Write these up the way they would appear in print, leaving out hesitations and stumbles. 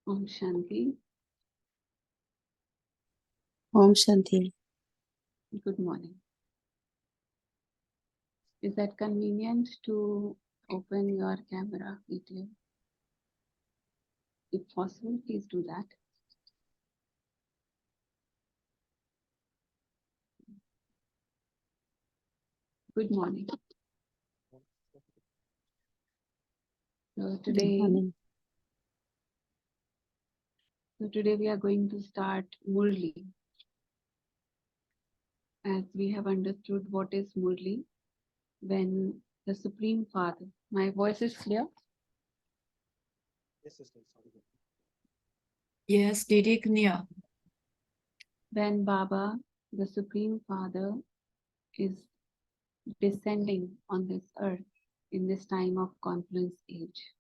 Om Shanti. Om Shanti. Good morning. Is that convenient to open your camera video? If possible, please do that. Good morning. So Good today morning. we are going to start Murli. As we have understood what is Murli, when the Supreme Father, my voice is clear? Yes, Didi clear. When Baba, the Supreme Father, is descending on this earth in this time of confluence age,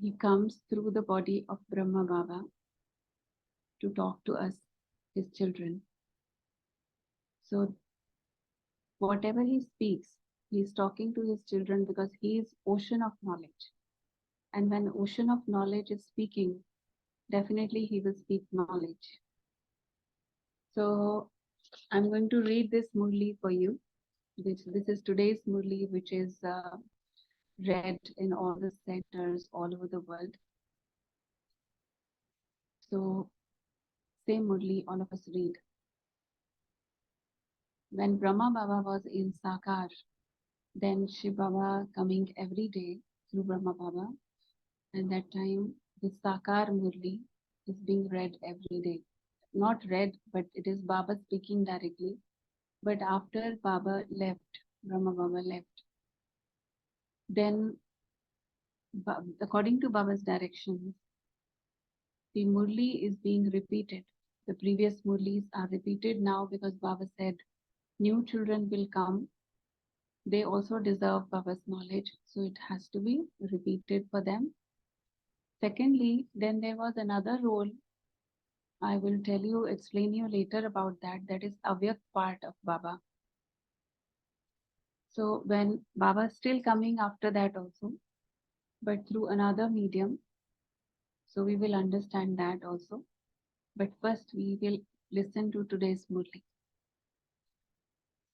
he comes through the body of Brahma Baba to talk to us, his children. So whatever he speaks, he is talking to his children because he is ocean of knowledge. And when ocean of knowledge is speaking, definitely he will speak knowledge. So I'm going to read this Murli for you. This is today's Murli, which is read in all the centers all over the world. So same Murli, all of us read. When Brahma Baba was in Sakar, then Shiv Baba coming every day through Brahma Baba, and that time the Sakar Murli is being read every day. Not read, but it is Baba speaking directly. But after Baba left, Brahma Baba left, then according to Baba's directions, the Murli is being repeated. The previous Murlis are repeated now because Baba said new children will come. They also deserve Baba's knowledge, so it has to be repeated for them. Secondly, then there was another role. I will tell you, explain you later about that. That is Avyak part of Baba. So when Baba is still coming after that also, but through another medium. So we will understand that also. But first we will listen to today's Murli.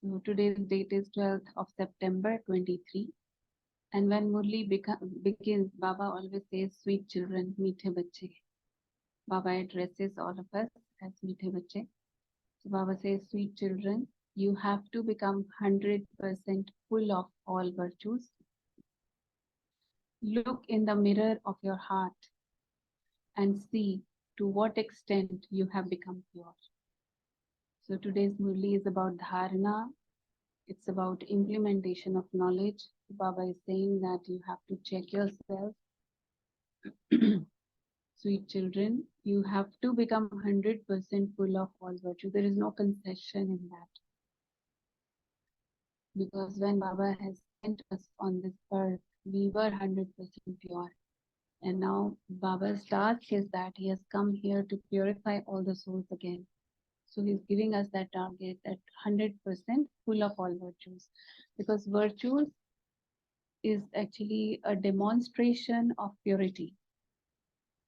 So today's date is 12th of September 23. And when Murli begins, Baba always says, sweet children, meethe bacche. Baba addresses all of us as meethe bacche. So Baba says, sweet children, you have to become 100% full of all virtues. Look in the mirror of your heart and see to what extent you have become pure. So today's Murli is about dharana. It's about implementation of knowledge. Baba is saying that you have to check yourself. Sweet children, you have to become 100% full of all virtue. There is no concession in that. Because when Baba has sent us on this earth, we were 100% pure. And now Baba's task is that he has come here to purify all the souls again. So he's giving us that target, that 100% full of all virtues. Because virtues is actually a demonstration of purity.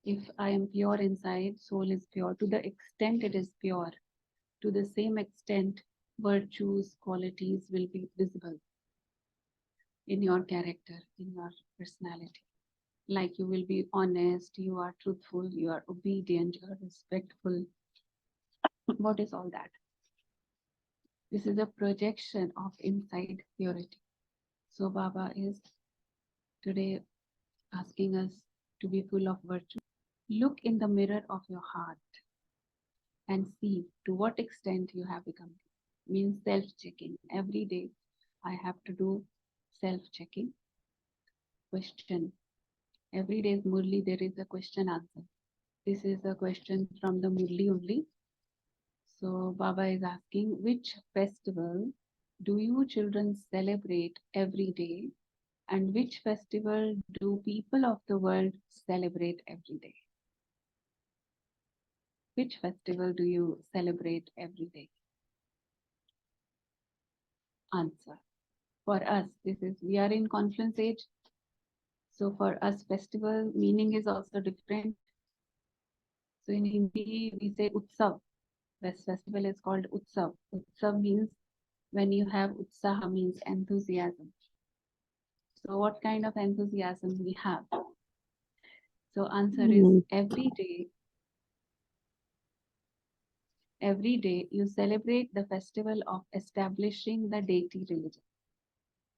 If I am pure inside, soul is pure. To the extent it is pure, to the same extent, virtues, qualities will be visible in your character, in your personality. Like you will be honest, you are truthful, you are obedient, you are respectful. What is all that? This is a projection of inside purity. So Baba is today asking us to be full of virtue. Look in the mirror of your heart and see to what extent you have become. Means self-checking. Every day I have to do self-checking. Question. Every day's Murli there is a question answer. This is a question from the Murli only. So Baba is asking, which festival do you children celebrate every day? And which festival do people of the world celebrate every day? Which festival do you celebrate every day? Answer. For us, this is, we are in confluence age. So for us, festival meaning is also different. So in Hindi, we say Utsav. This festival is called Utsav. Utsav means when you have Utsaha means enthusiasm. So what kind of enthusiasm we have? So answer is Mm, every day you celebrate the festival of establishing the deity religion.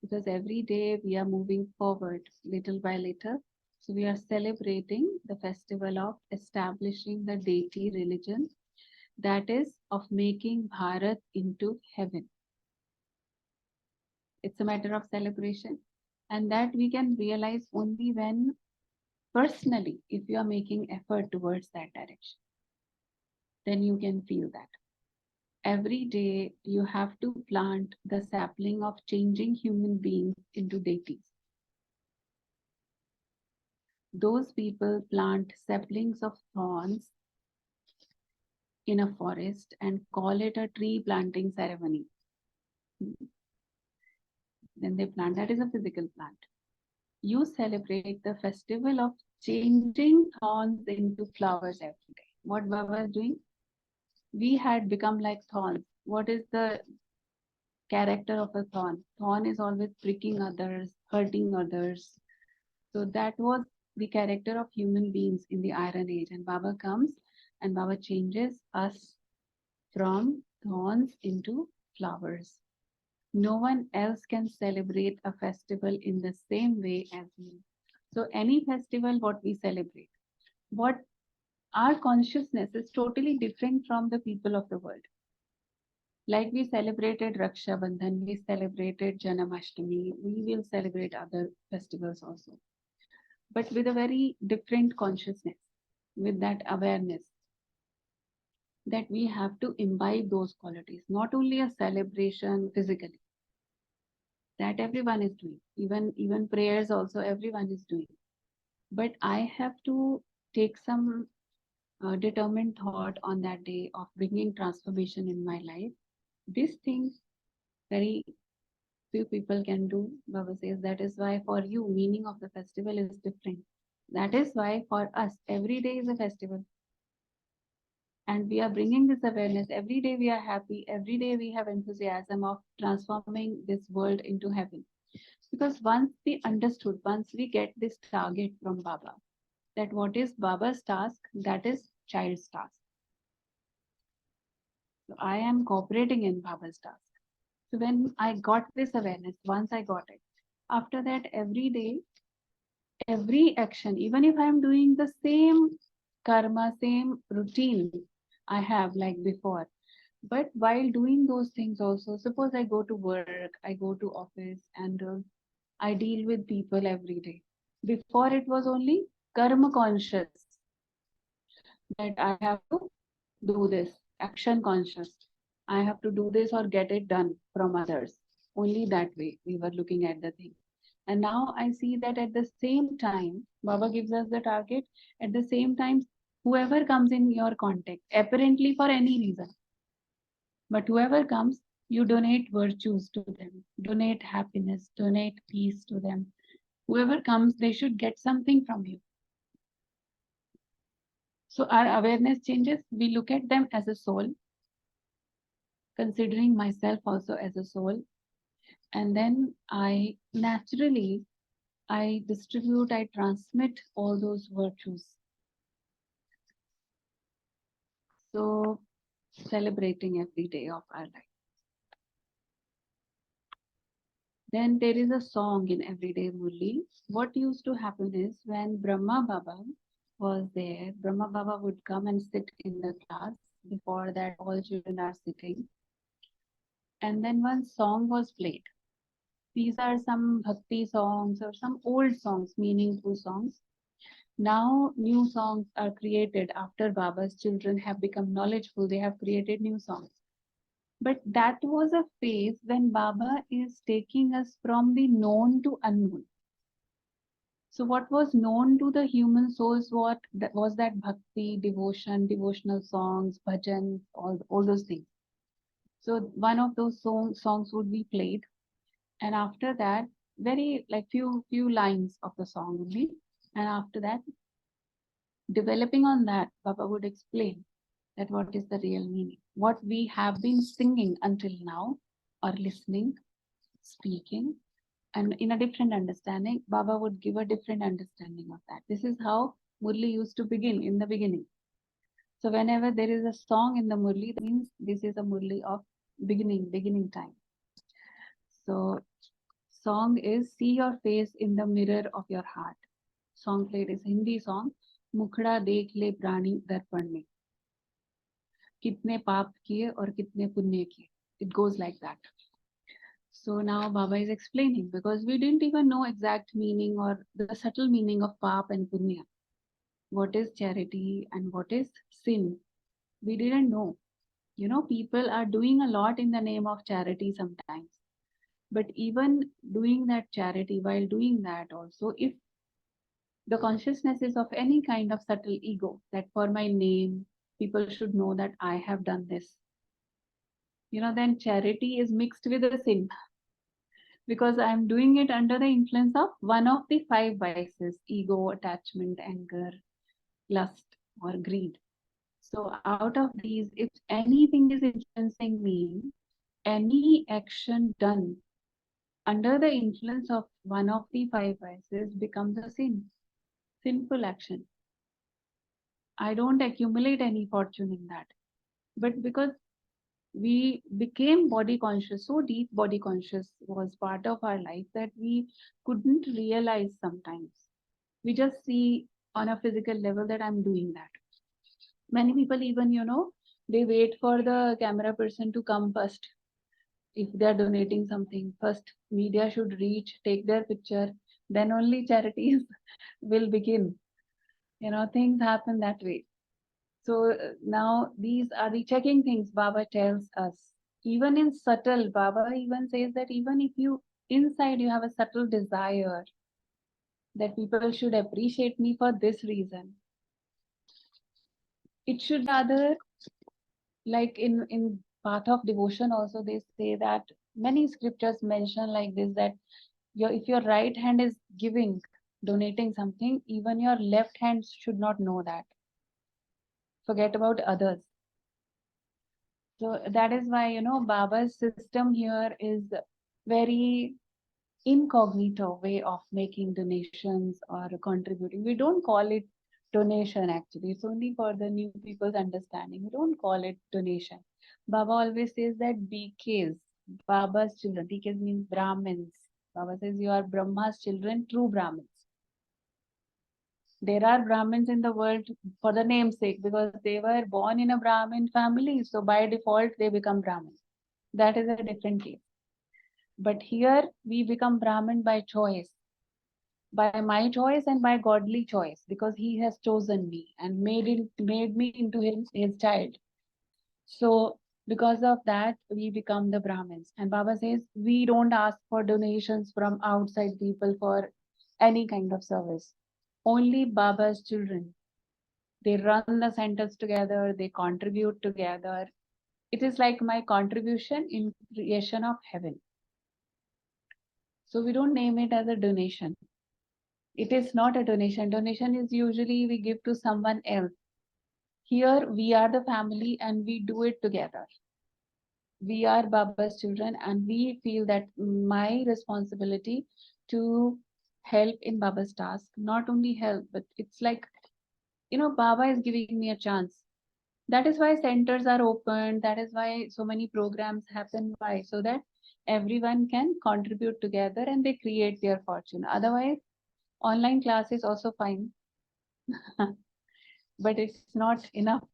Because every day we are moving forward little by little. So we are celebrating the festival of establishing the deity religion, that is of making Bharat into heaven. It's a matter of celebration, and that we can realize only when personally, if you are making effort towards that direction, then you can feel that. Every day you have to plant the sapling of changing human beings into deities. Those people plant saplings of thorns in a forest and call it a tree planting ceremony. Then they plant, that is a physical plant. You celebrate the festival of changing thorns into flowers every day. What Baba is doing? We had become like thorns. What is the character of a thorn? Thorn is always pricking others, hurting others. So that was the character of human beings in the Iron Age. And Baba comes and Baba changes us from thorns into flowers. No one else can celebrate a festival in the same way as me. So any festival what we celebrate, what our consciousness is totally different from the people of the world. Like we celebrated Raksha Bandhan, we celebrated Janamashtami, we will celebrate other festivals also, but with a very different consciousness, with that awareness that we have to imbibe those qualities, not only a celebration physically, that everyone is doing, even prayers also everyone is doing. But I have to take some determined thought on that day of bringing transformation in my life. This thing very few people can do. Baba says that is why for you meaning of the festival is different. That is why for us every day is a festival, and we are bringing this awareness. Every day we are happy, every day we have enthusiasm of transforming this world into heaven. Because once we understood, once we get this target from Baba, that what is Baba's task, that is child's task. So I am cooperating in Baba's task. So when I got this awareness, once I got it, after that, every day, every action, even if I am doing the same karma, same routine I have like before, but while doing those things also, suppose I go to work, I go to office, and I deal with people every day. Before it was only karma conscious, that I have to do this, action conscious. I have to do this or get it done from others. Only that way we were looking at the thing. And now I see that at the same time, Baba gives us the target. At the same time, whoever comes in your contact, apparently for any reason, but whoever comes, you donate virtues to them, donate happiness, donate peace to them. Whoever comes, they should get something from you. So our awareness changes. We look at them as a soul, considering myself also as a soul. And then I naturally, I distribute, I transmit all those virtues. So celebrating every day of our life. Then there is a song in Everyday Murli. What used to happen is when Brahma Baba was there, Brahma Baba would come and sit in the class. Before that, all children are sitting. And then one song was played. These are some bhakti songs or some old songs, meaningful songs. Now new songs are created after Baba's children have become knowledgeable. They have created new songs. But that was a phase when Baba is taking us from the known to unknown. So what was known to the human souls, what that was that bhakti, devotion, devotional songs, bhajans, all those things. So one of those songs would be played, and after that very like few lines of the song only. And after that, developing on that, Baba would explain that what is the real meaning, what we have been singing until now, or listening, speaking, and in a different understanding, Baba would give a different understanding of that. This is how Murli used to begin in the beginning. So whenever there is a song in the Murli, that means this is a Murli of beginning time. So song is See Your Face in the Mirror of Your Heart. Song played is Hindi song, मुखड़ा देख ले प्राणी दर्पण में, कितने पाप किए और कितने पुण्य किए. It goes like that. So now Baba is explaining, because we didn't even know exact meaning or the subtle meaning of pap and punya. What is charity and what is sin? We didn't know. You know, people are doing a lot in the name of charity sometimes. But even doing that charity, while doing that also, if the consciousness is of any kind of subtle ego, that for my name, people should know that I have done this, then charity is mixed with a sin, because I'm doing it under the influence of one of the five vices: ego, attachment, anger, lust, or greed. So, out of these, if anything is influencing me, any action done under the influence of one of the five vices becomes a sin, sinful action. I don't accumulate any fortune in that. But because we became body conscious, so deep body conscious was part of our life that we couldn't realize sometimes. We just see on a physical level that I'm doing that. Many people even, they wait for the camera person to come first. If they're donating something, first media should reach, take their picture, then only charities will begin. Things happen that way. So now these are the checking things Baba tells us. Even in subtle, Baba even says that even if you inside you have a subtle desire that people should appreciate me for this reason, it should rather, like in path of devotion also, they say that many scriptures mention like this, that if your right hand is giving, donating something, even your left hand should not know that. Forget about others. So that is why, Baba's system here is very incognito way of making donations or contributing. We don't call it donation actually. It's only for the new people's understanding. We don't call it donation. Baba always says that BKs, Baba's children. BKs means Brahmins. Baba says you are Brahma's children, true Brahmins. There are Brahmins in the world for the namesake, because they were born in a Brahmin family. So by default, they become Brahmin. That is a different case. But here we become Brahmin by choice, by my choice and by godly choice, because he has chosen me and made me into his child. So because of that, we become the Brahmins. And Baba says we don't ask for donations from outside people for any kind of service. Only Baba's children. They run the centers together, they contribute together. It is like my contribution in creation of heaven. So we don't name it as a donation. It is not a donation. Donation is usually we give to someone else. Here we are the family and we do it together. We are Baba's children and we feel that my responsibility to help in Baba's task, not only help, but it's like, Baba is giving me a chance. That is why centers are open. That is why so many programs happen. Why? So that everyone can contribute together and they create their fortune. Otherwise, online class is also fine, but it's not enough.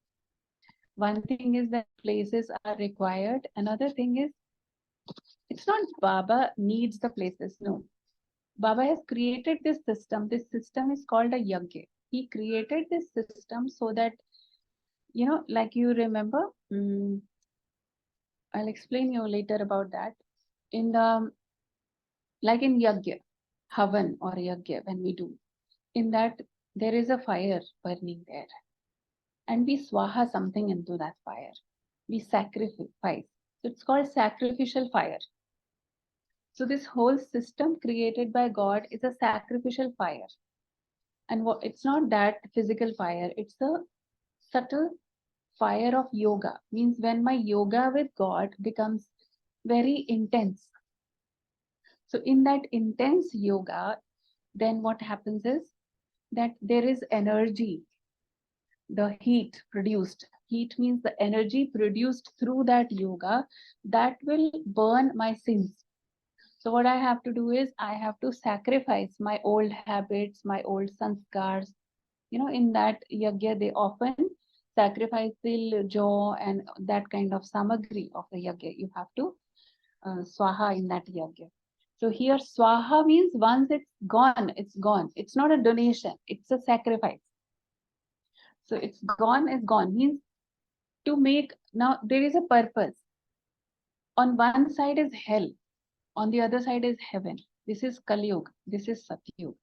One thing is that places are required. Another thing is, it's not Baba needs the places. No. Baba has created this system. This system is called a yagya. He created this system so that, like you remember, I'll explain you later about that. In the, like in yagya, havan or yagya, when we do, in that there is a fire burning there. And we swaha something into that fire. We sacrifice. So it's called sacrificial fire. So this whole system created by God is a sacrificial fire. And it's not that physical fire, it's a subtle fire of yoga. Means when my yoga with God becomes very intense. So in that intense yoga, then what happens is that there is energy, the heat produced. Heat means the energy produced through that yoga that will burn my sins. So what I have to do is I have to sacrifice my old habits, my old sanskars. In that yagya, they often sacrifice the jaw and that kind of samagri of the yagya. You have to swaha in that yagya. So here swaha means once it's gone, it's gone. It's not a donation, it's a sacrifice. So it's gone means to make, now there is a purpose. On one side is hell, on the other side is heaven. This is Kali Yuga, this is Satyug,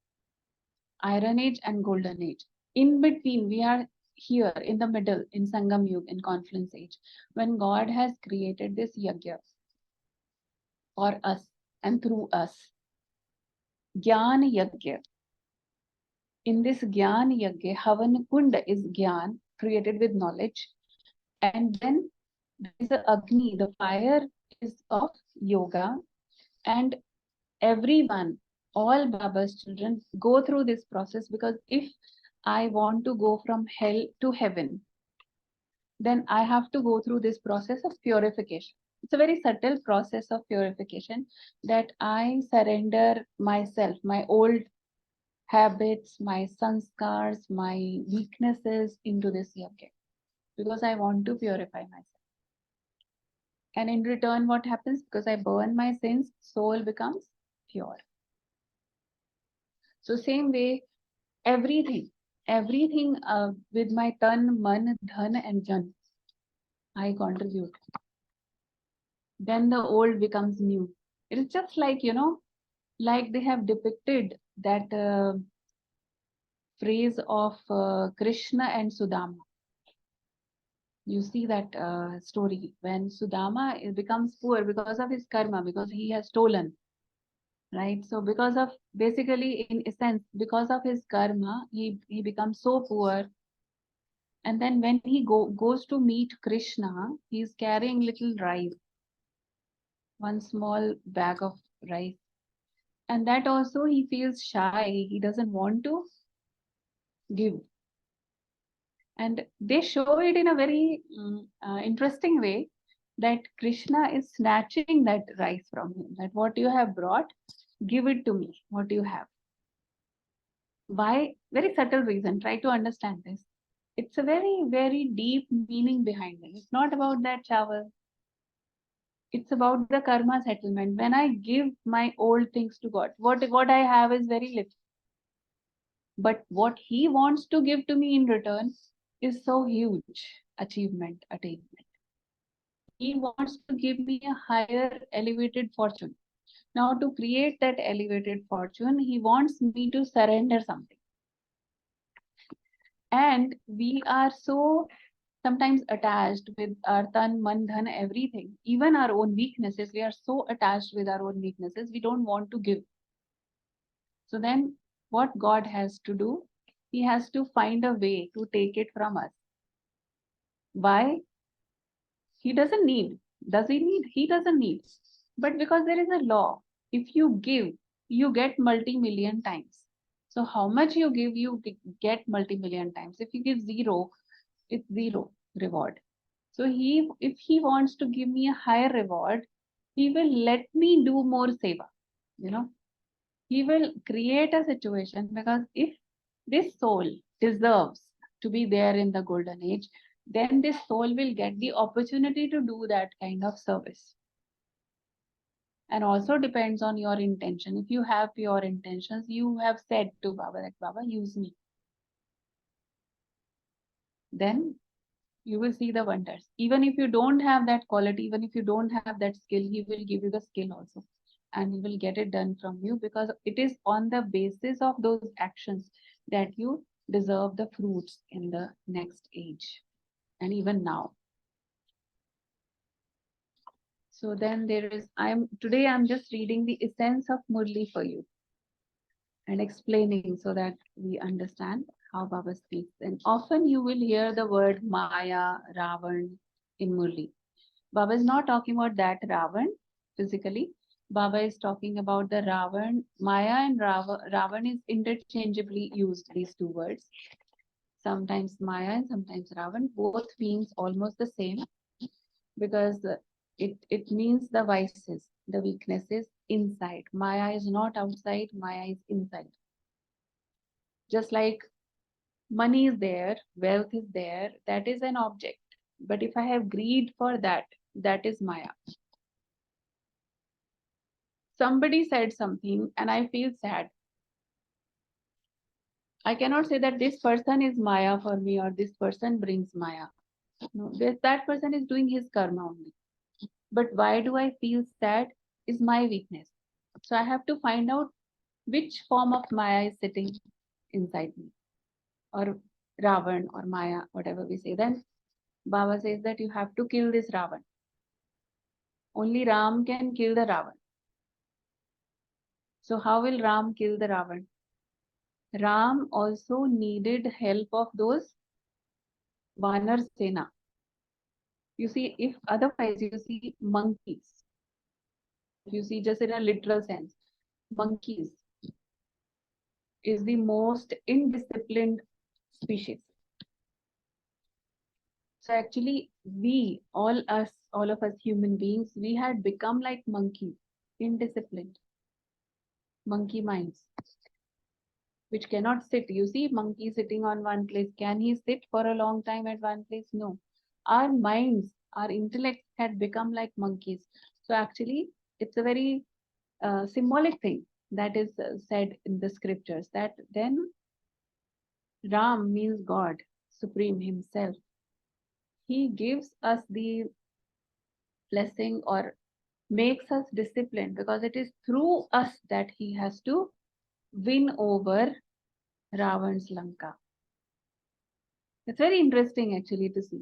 Iron Age and Golden Age. In between, we are here in the middle, in Sangam Yuga, in Confluence Age, when God has created this yagya for us and through us. Gyan Yagya. In this Gyan Yagya, Havan Kund is Gyan, created with knowledge. And then there is the Agni, the fire is of yoga. And everyone, all Baba's children, go through this process, because if I want to go from hell to heaven, then I have to go through this process of purification. It's a very subtle process of purification, that I surrender myself, my old habits, my sanskars, my weaknesses into this yajna, because I want to purify myself. And in return, what happens? Because I burn my sins, soul becomes pure. So same way, everything with my tan, man, dhan and jan, I contribute. Then the old becomes new. It is just like, like they have depicted that phrase of Krishna and Sudama. You see that story when Sudama becomes poor because of his karma, because he has stolen, right? So because of, basically in essence, because of his karma, he becomes so poor. And then when he goes to meet Krishna, he's carrying little rice, one small bag of rice. And that also he feels shy. He doesn't want to give. And they show it in a very interesting way, that Krishna is snatching that rice from him. That what you have brought, give it to me, what you have. Why? Very subtle reason. Try to understand this. It's a very, very deep meaning behind it. It's not about that chawal. It's about the karma settlement. When I give my old things to God, what I have is very little. But what he wants to give to me in return is so huge attainment. He wants to give me a higher elevated fortune. Now, to create that elevated fortune, he wants me to surrender something. And we are so sometimes attached with our tan, man, dhan, everything, even our own weaknesses. We are so attached with our own weaknesses, we don't want to give. So then what God has to do, he has to find a way to take it from us. Why? He doesn't need. Does he need? He doesn't need. But because there is a law, if you give, you get multi-million times. So how much you give, you get multi-million times. If you give zero, it's zero reward. So if he wants to give me a higher reward, he will let me do more seva. You know, he will create a situation, because if this soul deserves to be there in the golden age, then this soul will get the opportunity to do that kind of service. And also depends on your intention. If you have pure intentions, you have said to Baba that Baba, use me, then you will see the wonders. Even if you don't have that quality, even if you don't have that skill, he will give you the skill also. And he will get it done from you, because it is on the basis of those actions that you deserve the fruits in the next age and even now. So then there is, I'm just reading the essence of Murli for you and explaining so that we understand how Baba speaks. And often you will hear the word Maya, Ravan in Murli. Baba is not talking about that Ravan physically. Baba is talking about the Ravan. Maya and Ravan is interchangeably used, these two words. Sometimes Maya and sometimes Ravan. Both means almost the same because it means the vices, the weaknesses inside. Maya is not outside, Maya is inside. Just like money is there, wealth is there, that is an object. But if I have greed for that, that is Maya. Somebody said something and I feel sad. I cannot say that this person is Maya for me or this person brings Maya. No, that person is doing his karma only. But why do I feel sad is my weakness. So I have to find out which form of Maya is sitting inside me, or Ravan or Maya, whatever we say. Then Baba says that you have to kill this Ravan. Only Ram can kill the Ravan. So how will Ram kill the Ravan? Ram also needed help of those Vanar Sena. You see, if otherwise you see monkeys, if you see just in a literal sense, monkeys is the most indisciplined species. So actually, all of us human beings, we had become like monkeys, indisciplined, monkey minds, which cannot sit. You see, monkey sitting on one place. Can he sit for a long time at one place? No. Our minds, our intellect had become like monkeys. So actually, it's a very symbolic thing that is said in the scriptures that then Ram means God, Supreme Himself. He gives us the blessing or makes us disciplined because it is through us that he has to win over Ravan's Lanka. It's very interesting actually to see.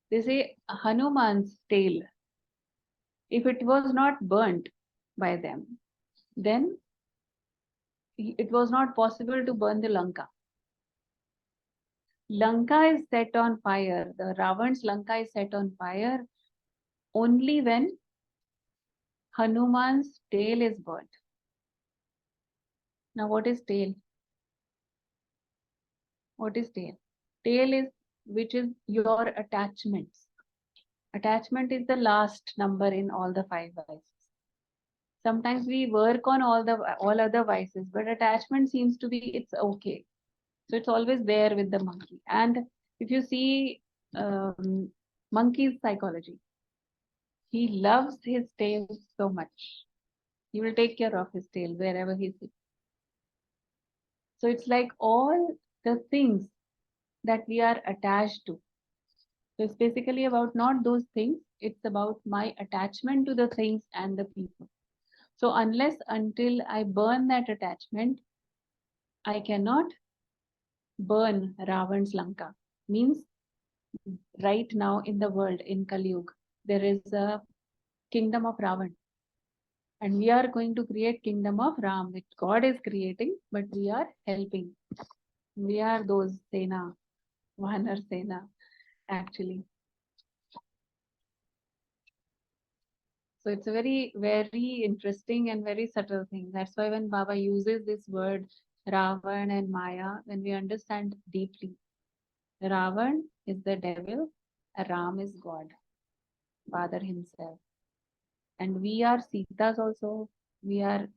They say Hanuman's tail, if it was not burnt by them, then it was not possible to burn the Lanka. Lanka is set on fire. The Ravan's Lanka is set on fire only when Hanuman's tail is burnt. Now, what is tail? What is tail? Tail is which is your attachments. Attachment is the last number in all the five vices. Sometimes we work on all other vices, but attachment seems to be it's okay. So it's always there with the monkey. And if you see monkey's psychology, he loves his tail so much. He will take care of his tail wherever he sits. So it's like all the things that we are attached to. So it's basically about not those things, it's about my attachment to the things and the people. So unless until I burn that attachment, I cannot burn Ravan's Lanka. Means right now in the world, in Kali Yuga, there is a kingdom of Ravan. And we are going to create kingdom of Ram, which God is creating, but we are helping. We are those Sena, Vanar Sena, actually. So it's a very, very interesting and very subtle thing. That's why when Baba uses this word Ravan and Maya, when we understand deeply, Ravan is the devil, Ram is God, Father Himself. And we are Sitas also, we are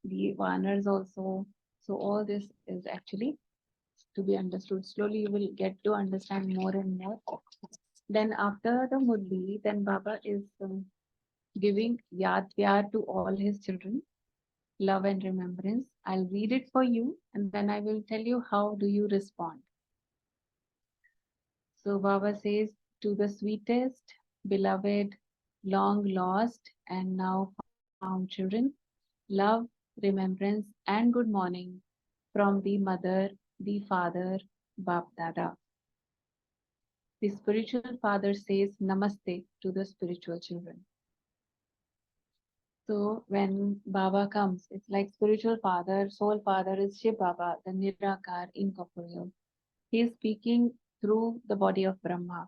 the Vanars also. So all this is actually to be understood. Slowly you will get to understand more and more. Then after the Murli, then Baba is giving Yad Pyar to all his children, love and remembrance. I'll read it for you and then I will tell you how do you respond. So Baba says, to the sweetest, beloved, long lost and now found children, love, remembrance and good morning from the mother, the father, Bap Dada. The spiritual father says namaste to the spiritual children. So when Baba comes, it's like spiritual father, soul father is Shiv Baba, the Nirakar, incorporeal. He is speaking through the body of Brahma.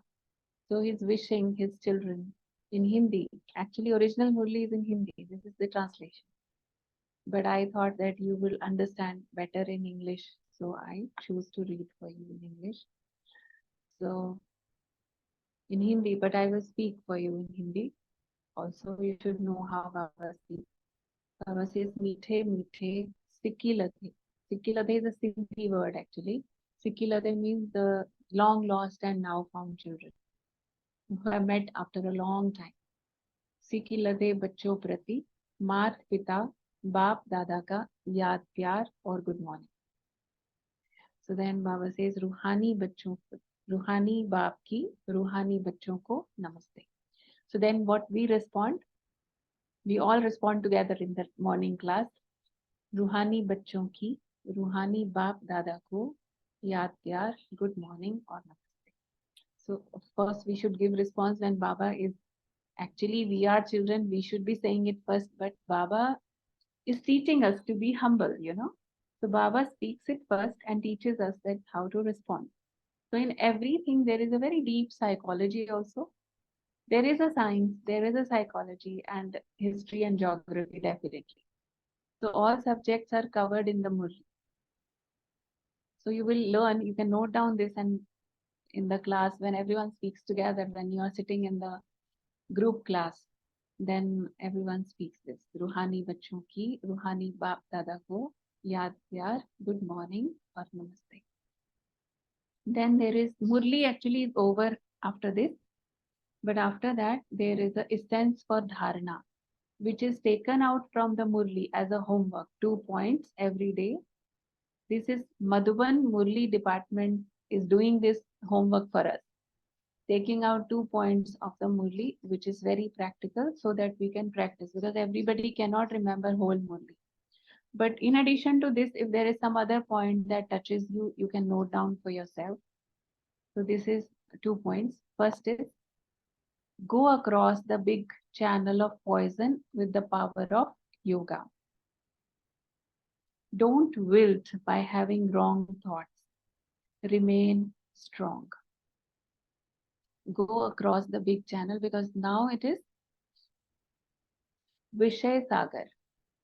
So he's wishing his children in Hindi. Actually, original Murli is in Hindi. This is the translation. But I thought that you will understand better in English. So I choose to read for you in English. So in Hindi, but I will speak for you in Hindi. Also, you should know how Baba speaks. Baba says, "Meethe, meethe, sikilate." Sikilate is a Sindhi word actually. Sikilate means the long lost and now found children who I met after a long time. सिकिलते बच्चों प्रति मात पिता बाप दादा का याद प्यार और good morning. So then Baba says रूहानी बाप की रूहानी बच्चों को नमस्ते. So then what we respond, we all respond together in the morning class. रूहानी बच्चों की रूहानी बाप दादा को याद प्यार गुड मॉर्निंग और नमस्ते. So of course we should give response when Baba is actually we are children, we should be saying it first, but Baba is teaching us to be humble, you know. So Baba speaks it first and teaches us that how to respond. So in everything there is a very deep psychology also. There is a science, there is a psychology and history and geography definitely. So all subjects are covered in the Murli. So you will learn, you can note down this and in the class when everyone speaks together, when you are sitting in the group class, then everyone speaks this. रूहानी बच्चों की रूहानी बाप दादा को याद प्यार good morning or namaste. Then there is Murli actually is over after this, but after that there is a essence for dharana, which is taken out from the Murli as a homework, 2 points every day. This is Madhuban Murli department is doing this homework for us, taking out 2 points of the Murli, which is very practical so that we can practice because everybody cannot remember whole Murli. But in addition to this, if there is some other point that touches you, you can note down for yourself. So this is 2 points. First is go across the big channel of poison with the power of yoga. Don't wilt by having wrong thoughts. Remain strong. Go across the big channel because now it is Vishay Sagar.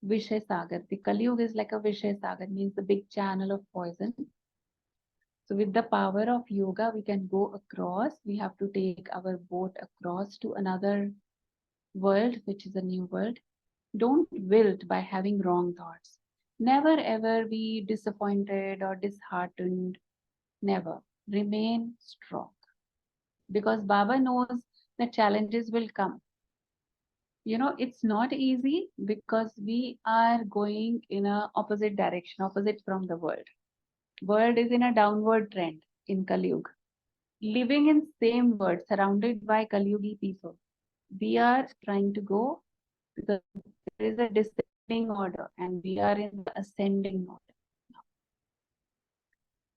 Vishay Sagar. The Kali Yuga is like a Vishay Sagar, means the big channel of poison. So with the power of yoga, we can go across. We have to take our boat across to another world, which is a new world. Don't wilt by having wrong thoughts. Never ever be disappointed or disheartened. Never. Remain strong. Because Baba knows that challenges will come. You know, it's not easy because we are going in a opposite direction, opposite from the world. World is in a downward trend in Kali Yuga. Living in same world, surrounded by Kali Yugi people. We are trying to go because there is a descending order and we are in the ascending order.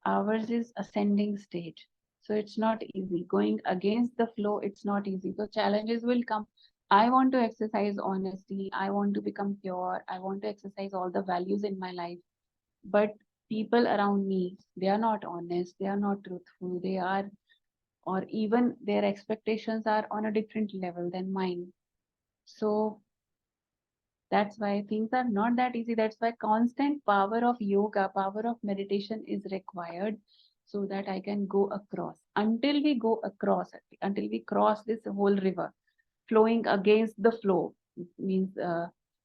Ours is ascending stage. So it's not easy. Going against the flow, it's not easy. So challenges will come. I want to exercise honesty. I want to become pure. I want to exercise all the values in my life. But people around me, they are not honest. They are not truthful. They are, or even their expectations are on a different level than mine. So that's why things are not that easy. That's why constant power of yoga, power of meditation is required so that I can go across. Until we go across, until we cross this whole river, flowing against the flow, means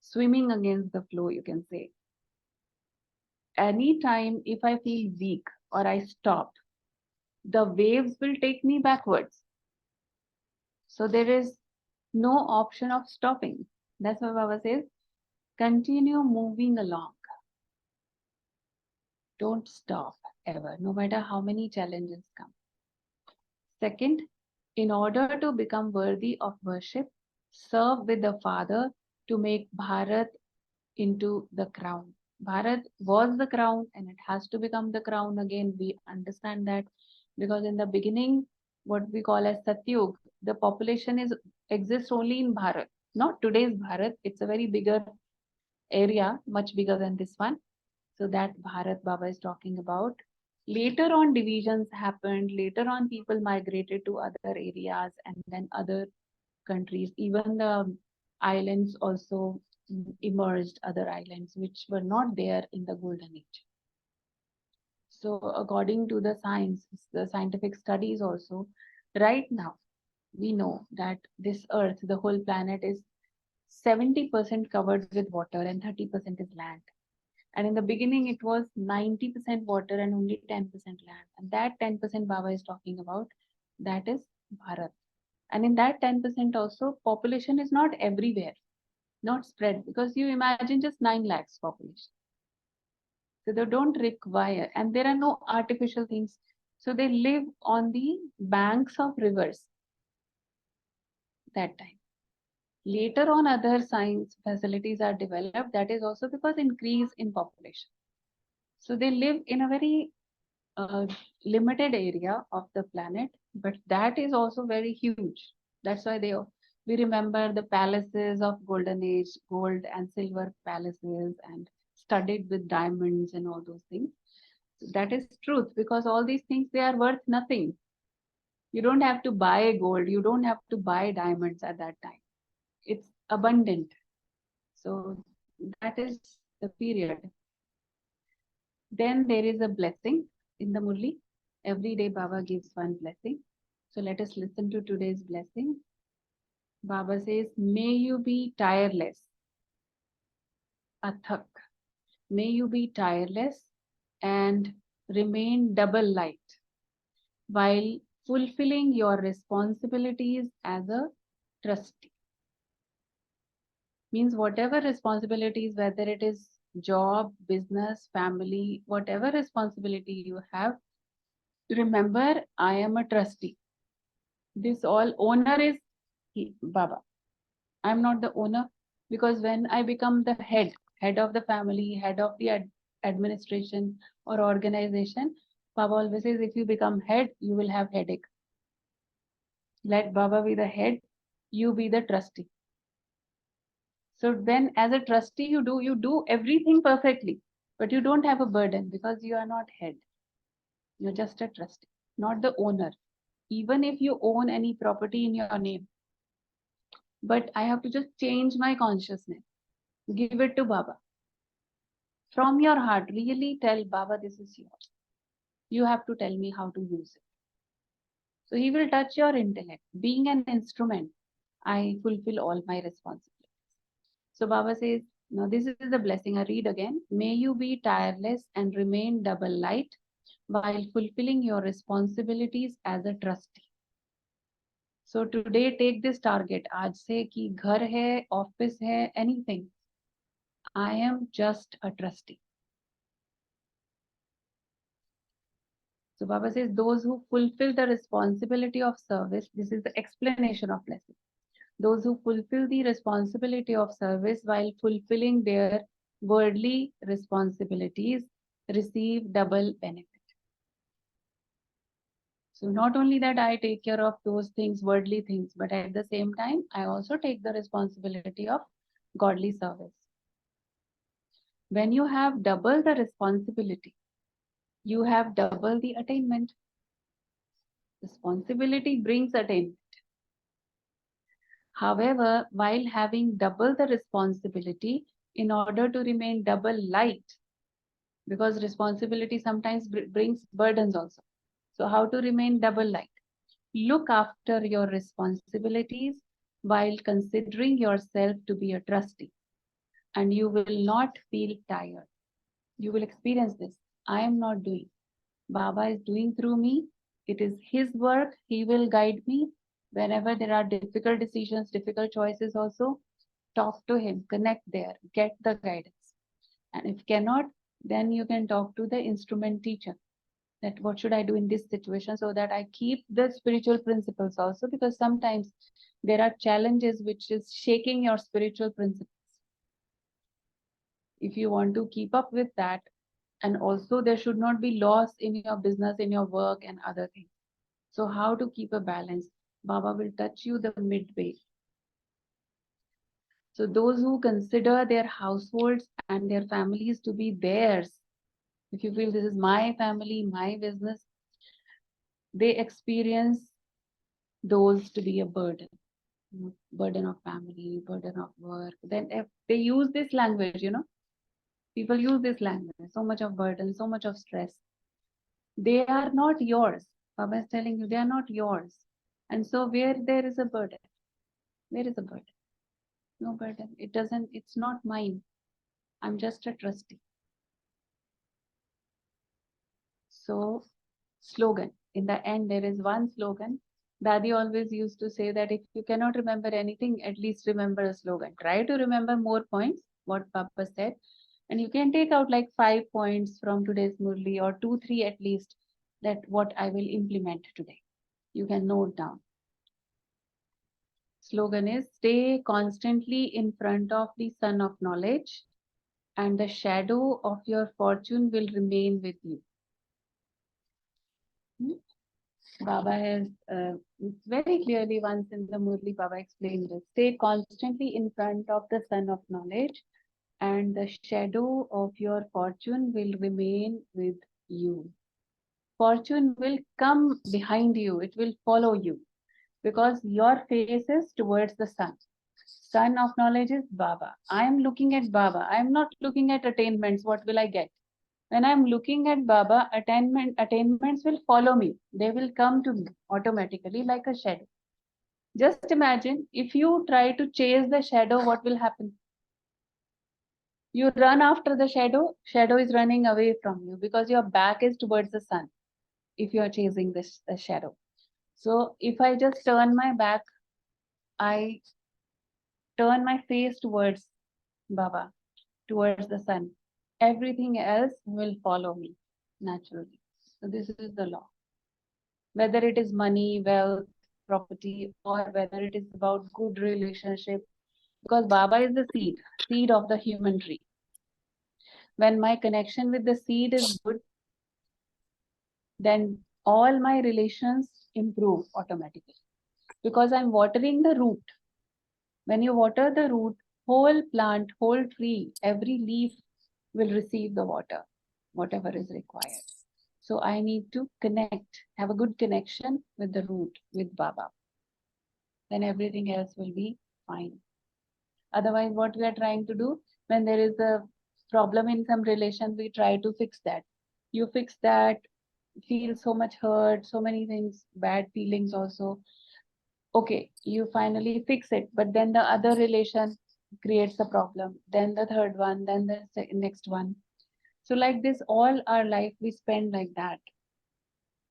swimming against the flow, you can say. Anytime if I feel weak or I stop, the waves will take me backwards. So there is no option of stopping. That's why Baba says, continue moving along. Don't stop ever, no matter how many challenges come. Second, in order to become worthy of worship, serve with the Father to make Bharat into the crown. Bharat was the crown and it has to become the crown again. We understand that because in the beginning, what we call as Satyug, the population is exists only in Bharat. Not today's Bharat, it's a very bigger area, much bigger than this one. So that Bharat Baba is talking about. Later on, divisions happened. Later on, people migrated to other areas and then other countries. Even the islands also emerged, other islands which were not there in the golden age. So, according to the science, the scientific studies also, right now we know that this Earth, the whole planet, is 70% covered with water and 30% is land. And in the beginning, it was 90% water and only 10% land. And that 10% Baba is talking about, that is Bharat. And in that 10% also, population is not everywhere, not spread, because you imagine just 9 lakhs population. So they don't require, and there are no artificial things. So they live on the banks of rivers that time. Later on, other science facilities are developed. That is also because increase in population. So they live in a very limited area of the planet, but that is also very huge. That's why we remember the palaces of golden age, gold and silver palaces, and studded with diamonds and all those things. That is truth, because all these things, they are worth nothing. You don't have to buy gold, you don't have to buy diamonds at that time. It's abundant. So that is the period. Then there is a blessing in the Murli. Every day Baba gives one blessing. So let us listen to today's blessing. Baba says, may you be tireless, athak. May you be tireless and remain double light while fulfilling your responsibilities as a trustee. Means whatever responsibilities, whether it is job, business, family, whatever responsibility you have, remember, I am a trustee. This all owner is Baba. I'm not the owner, because when I become the head of the family, head of the administration or organization, Baba always says, if you become head, you will have headache. Let Baba be the head, you be the trustee. So then as a trustee, you do everything perfectly, but you don't have a burden because you are not head. You're just a trustee, not the owner. Even if you own any property in your name, but I have to just change my consciousness, give it to Baba. From your heart, really tell Baba, this is yours. You have to tell me how to use it. So he will touch your intellect. Being an instrument, I fulfill all my responsibilities. So Baba says, now this is the blessing. I read again. May you be tireless and remain double light while fulfilling your responsibilities as a trustee. So today take this target. आज से कि घर है, office है, anything. I am just a trustee. So Baba says, those who fulfill the responsibility of service, this is the explanation of blessing. Those who fulfill the responsibility of service while fulfilling their worldly responsibilities receive double benefit. So not only that I take care of those things, worldly things, but at the same time, I also take the responsibility of godly service. When you have double the responsibility, you have double the attainment. Responsibility brings attainment. However, while having double the responsibility, in order to remain double light, because responsibility sometimes brings burdens also. So, how to remain double light? Look after your responsibilities while considering yourself to be a trustee, and you will not feel tired. You will experience this. I am not doing. Baba is doing through me. It is his work. He will guide me. Whenever there are difficult decisions, difficult choices also, talk to him, connect there, get the guidance. And if cannot, then you can talk to the instrument teacher, that what should I do in this situation, so that I keep the spiritual principles also, because sometimes there are challenges which is shaking your spiritual principles. If you want to keep up with that, and also there should not be loss in your business, in your work and other things. So how to keep a balance? Baba will touch you the midway. So those who consider their households and their families to be theirs, if you feel this is my family, my business, they experience those to be a burden. Burden of family, burden of work. Then if they use this language, people use this language, so much of burden, so much of stress. They are not yours. Baba is telling you they are not yours. And so where there is a burden, where is a burden? No burden. It's not mine. I'm just a trustee. So slogan. In the end, there is one slogan. Dadi always used to say that if you cannot remember anything, at least remember a slogan. Try to remember more points, what Papa said. And you can take out like 5 points from today's Murli or 2, 3 at least, that what I will implement today. You can note down. Slogan is stay constantly in front of the sun of knowledge and the shadow of your fortune will remain with you. Baba has very clearly once in the Murli, Baba explained this. Stay constantly in front of the sun of knowledge, and the shadow of your fortune will remain with you. Fortune will come behind you, it will follow you because your face is towards the sun. Sun of knowledge is Baba. I am looking at Baba. I am not looking at attainments. What will I get? When I'm looking at Baba, attainments will follow me. They will come to me automatically like a shadow. Just imagine if you try to chase the shadow, what will happen? You run after the shadow is running away from you because your back is towards the sun if you are chasing this the shadow. So if I just turn my back, I turn my face towards Baba, towards the sun. Everything else will follow me naturally. So this is the law. Whether it is money, wealth, property, or whether it is about good relationship, because Baba is the seed of the human tree. When my connection with the seed is good, then all my relations improve automatically because I'm watering the root. When you water the root, whole plant, whole tree, every leaf will receive the water, whatever is required. So I need to connect, have a good connection with the root, with Baba. Then everything else will be fine. Otherwise, what we are trying to do, when there is a problem in some relation, we try to fix that. You fix that, feel so much hurt, so many things, bad feelings also. Okay, you finally fix it, but then the other relation creates a problem. Then the third one, then the next one. So like this, all our life we spend like that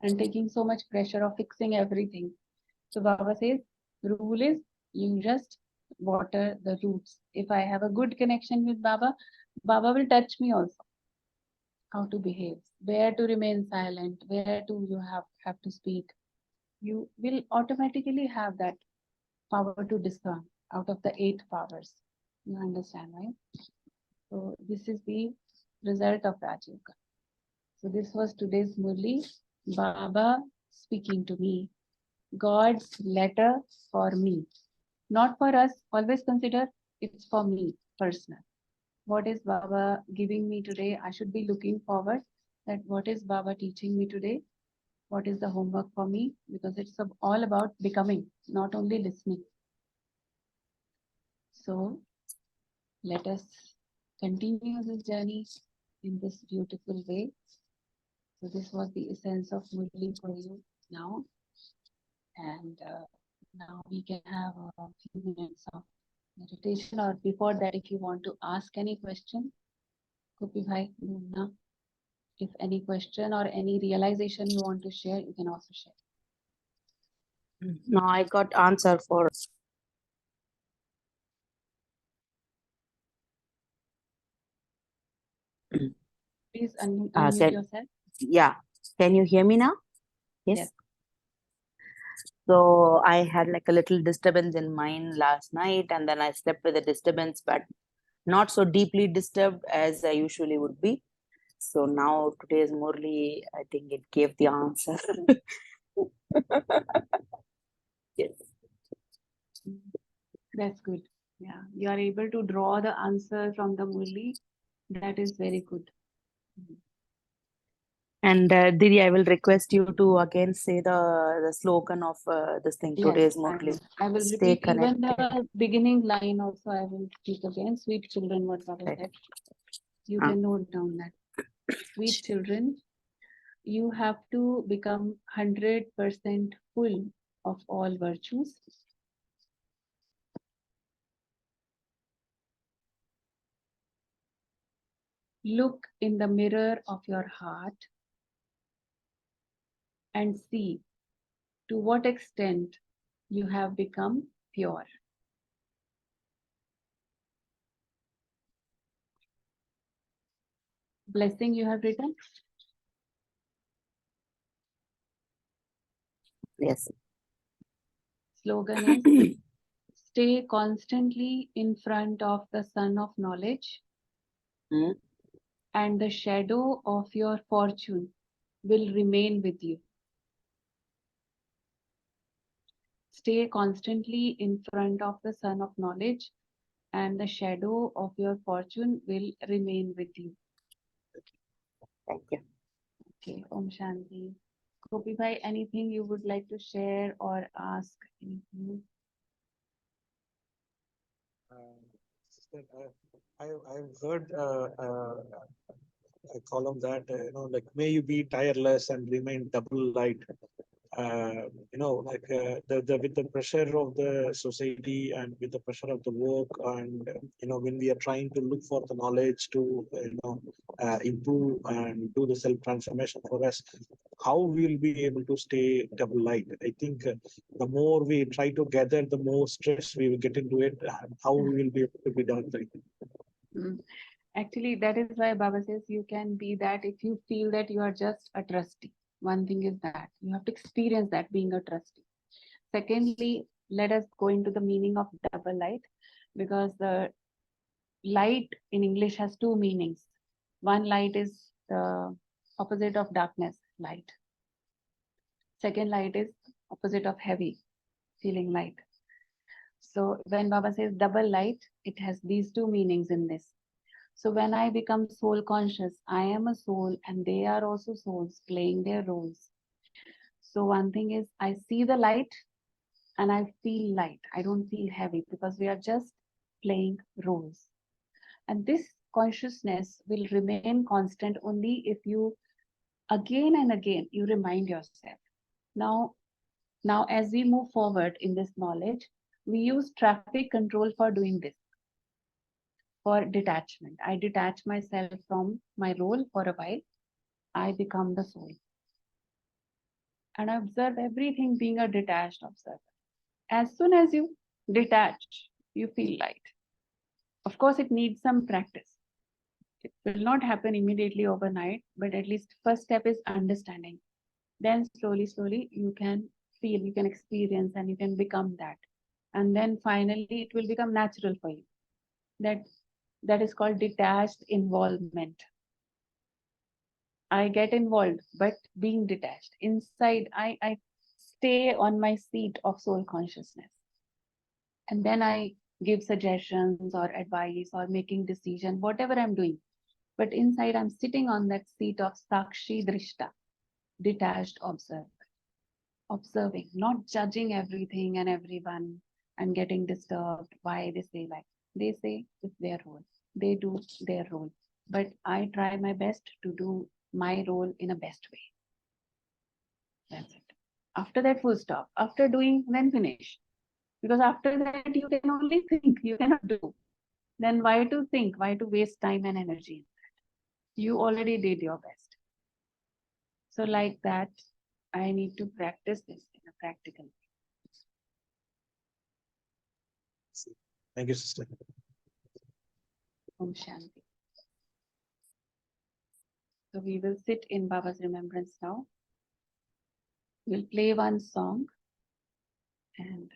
and taking so much pressure of fixing everything. So Baba says, the rule is you just water the roots. If I have a good connection with Baba, Baba will touch me also. How to behave, where to remain silent, where to you have to speak. You will automatically have that power to discern out of the 8 powers. You understand, right? So this is the result of Rajyoga. So this was today's Murli. Baba speaking to me. God's letter for me. Not for us. Always consider it's for me, personal. What is Baba giving me today? I should be looking forward that what is Baba teaching me today? What is the homework for me? Because it's all about becoming, not only listening. So let us continue this journey in this beautiful way. So this was the essence of Murli for you now. And now we can have a few minutes of meditation, or before that, if you want to ask any question, Gopi Bhai, Muna, if any question or any realization you want to share, you can also share. No, I got answer for. Please unmute yourself. Yeah. Can you hear me now? Yes. Yes. So I had like a little disturbance in mind last night, and then I slept with a disturbance, but not so deeply disturbed as I usually would be. So now today's Murli, I think it gave the answer. Yes. That's good. Yeah, you are able to draw the answer from the Murli. That is very good. And Didi, I will request you to again say the slogan of this thing. Yes, Today's I Murli. will. I will Stay repeat even connected. the beginning line also. I will speak again. Sweet children, what Baba Right. said. You Ah, can note down that. Sweet children, you have to become 100% full of all virtues. Look in the mirror of your heart and see to what extent you have become pure. Blessing you have written. yes. Slogan is stay constantly in front of the sun of knowledge, Mm, and the shadow of your fortune will remain with you. Stay constantly in front of the sun of knowledge, and the shadow of your fortune will remain with you. thank you. Okay, Om Shanti. Gopi Bhai, anything you would like to share or ask? Anything? Sister, I've heard a column that like may you be tireless and remain double light. Like the with the pressure of the society and with the pressure of the work, and when we are trying to look for the knowledge to improve and do the self transformation for us, how we'll be able to stay double light. I think the more we try to gather, the more stress we will get into it. How we will be able to be done. Mm. Actually, that is why Baba says you can be that if you feel that you are just a trustee. One thing is that you have to experience that being a trustee. Secondly, let us go into the meaning of double light, because the light in English has two meanings. One light is the opposite of darkness, light. Second light is opposite of heavy, feeling light. So when Baba says double light, it has these two meanings in this. So when I become soul conscious, I am a soul and they are also souls playing their roles. So one thing is I see the light and I feel light. I don't feel heavy because we are just playing roles. And this consciousness will remain constant only if you again and again you remind yourself. Now, now as we move forward in this knowledge, we use traffic control for doing this, for detachment. I detach myself from my role for a while. I become the soul. And I observe everything being a detached observer. As soon as you detach, you feel light. Of course, it needs some practice. It will not happen immediately overnight, but at least first step is understanding. Then slowly, slowly, you can feel, you can experience, and you can become that. And then finally, it will become natural for you. That that is called detached involvement. I get involved, but being detached. Inside, I stay on my seat of soul consciousness. And then I give suggestions or advice or making decision, whatever I'm doing. But inside, I'm sitting on that seat of Sakshi Drishta, detached observer, observing, not judging everything and everyone and getting disturbed why they say like they say it's their role. They do their role. But I try my best to do my role in a best way. That's it. After that, full stop. After doing, then finish. Because after that, you can only think, you cannot do. Then why to think? Why to waste time and energy? You already did your best. So, like that, I need to practice this in a practical way. Thank you, sister. Om Shanti. So, we will sit in Baba's remembrance now. We'll play one song and